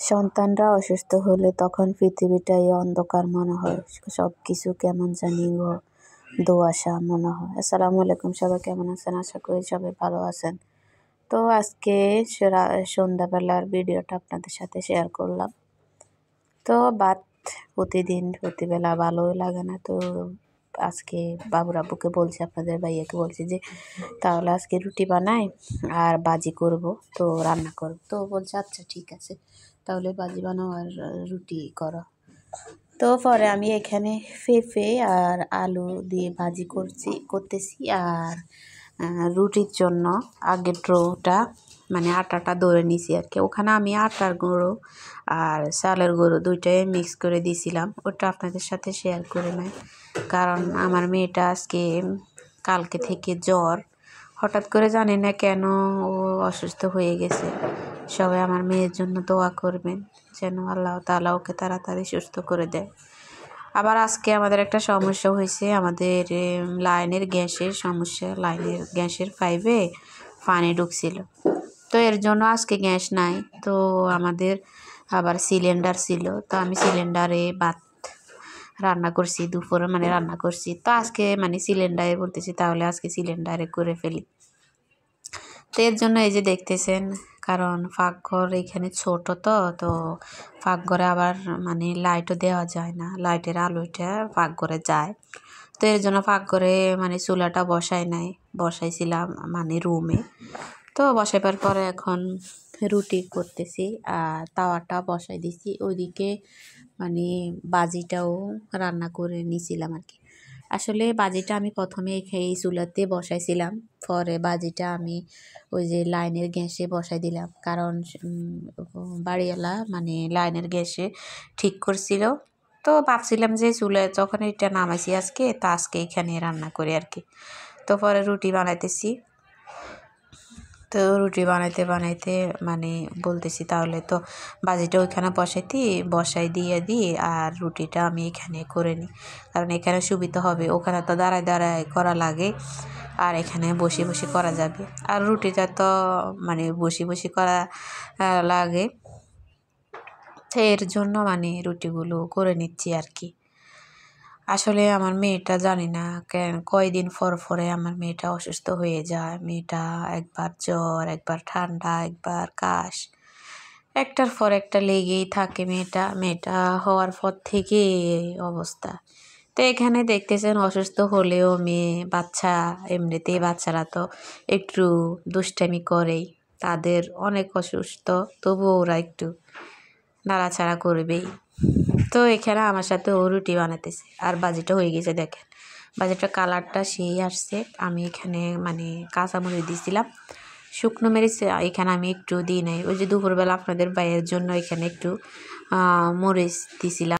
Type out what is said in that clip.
সন্তানরা অসুস্থ হলে তখন পৃথিবীটাই অন্ধকার মনে হয়, সব কিছু কেমন জানি দোআঁশা মনে হয়। আসসালামু আলাইকুম, সবাই কেমন আছেন? আশা করি সবাই ভালো আছেন। তো আজকে সন্ধ্যাবেলার ভিডিওটা আপনাদের সাথে শেয়ার করলাম। তো ভাত প্রতিবেলা ভালোই লাগে না, তো আজকে বাবুর আব্বুকে বলছি, আপনাদের ভাইয়াকে বলছি যে তাহলে আজকে রুটি বানাই আর বাজি করব, তো রান্না করব। তো বলছে আচ্ছা ঠিক আছে, তাহলে বাজি বানাও আর রুটি করো। তো পরে আমি এখানে পেঁপে আর আলু দিয়ে ভাজি করতেছি। আর রুটির জন্য আগের ডোটা মানে আটাটা দরে নিছি আর কি। ওখানে আমি আটার গুঁড়ো আর চালের গুঁড়ো দুইটাই মিক্স করে দিয়েছিলাম, ওটা আপনাদের সাথে শেয়ার করে নেয়। কারণ আমার মেয়েটা আজকে কালকে থেকে জ্বর, হঠাৎ করে জানি না কেন ও অসুস্থ হয়ে গেছে। সবাই আমার মেয়ের জন্য দোয়া করবেন যেন আল্লাহ তাআলা ওকে তাড়াতাড়ি সুস্থ করে দেয়। আবার আজকে আমাদের একটা সমস্যা হয়েছে, আমাদের লাইনের গ্যাসের সমস্যা। লাইনের গ্যাসের পাইপে পানি ঢুকছিল, তো এর জন্য আজকে গ্যাস নাই। তো আমাদের আবার সিলিন্ডার ছিল, তো আমি সিলিন্ডারে ভাত রান্না করছি, দুপুরে মানে রান্না করছি। তো আজকে মানে সিলিন্ডারে বলতেছি তাহলে আজকে সিলিন্ডারে করে ফেলি। তো এর জন্য এই যে দেখতেছেন, কারণ পাকঘর এখানে ছোট, তো পাকঘরে আবার মানে লাইটও দেওয়া যায় না, লাইটের আলোটা পাকঘরে যায়। তো এর জন্য পাকঘরে মানে চুলাটা বসাইছিলাম মানে রুমে। তো বসাইবার পরে এখন রুটি করতেছি আর তাওয়াটা বসাই দিছি। ওইদিকে মানে বাজিটাও রান্না করে নিছিলাম আর কি। আসলে বাজিটা আমি প্রথমে এই চুলাতে বসাইছিলাম, পরে বাজিটা আমি ওই যে লাইনের গ্যাসে বসাই দিলাম। কারণ বাড়িওয়ালা মানে লাইনের গ্যাসে ঠিক করছিল, তো ভাবছিলাম যে চুলায় যখন এটা নামাইছি আজকে, তা আজকে এখানে রান্না করি আর কি। তো পরে রুটি বানাইতেছি। তো রুটি বানাইতে মানে বলতেছি তাহলে তো বাজিটা ওইখানে বসাই দিয়ে আর রুটিটা আমি এখানে করে নিই, কারণ এখানে সুবিধা হবে। ওখানে তো দাঁড়ায় করা লাগে, আর এখানে বসে করা যাবে। আর রুটিটা তো মানে বসে করা লাগে, তো এর জন্য মানে রুটিগুলো করে নিচ্ছি আর কি। আসলে আমার মেয়েটা জানি না কয়দিন পরে আমার মেয়েটা অসুস্থ হয়ে যায়। মেয়েটা একবার জ্বর, একবার ঠান্ডা, একবার কাশ, একটার পর একটা লেগেই থাকে। মেয়েটা হওয়ার পর থেকে অবস্থা। তো এখানে দেখতেছেন অসুস্থ হলেও বাচ্চা, এমনিতেই বাচ্চারা তো একটু দুষ্টামি করেই, তাদের অনেক অসুস্থ তবুও ওরা একটু নাড়াচাড়া করবেই। তো এখানে আমার সাথে ও রুটি বানাতেছে আর বাজিটা হয়ে গেছে। দেখেন বাজিটা কালারটা সেই আসছে। আমি এখানে মানে কাঁচামরিচ দিয়েছিলাম, শুকনো মরিচ এখানে আমি একটু দিই নাই। ওই যে দুপুরবেলা আপনাদের ভাইয়ের জন্য এখানে একটু মরিচ দিয়েছিলাম।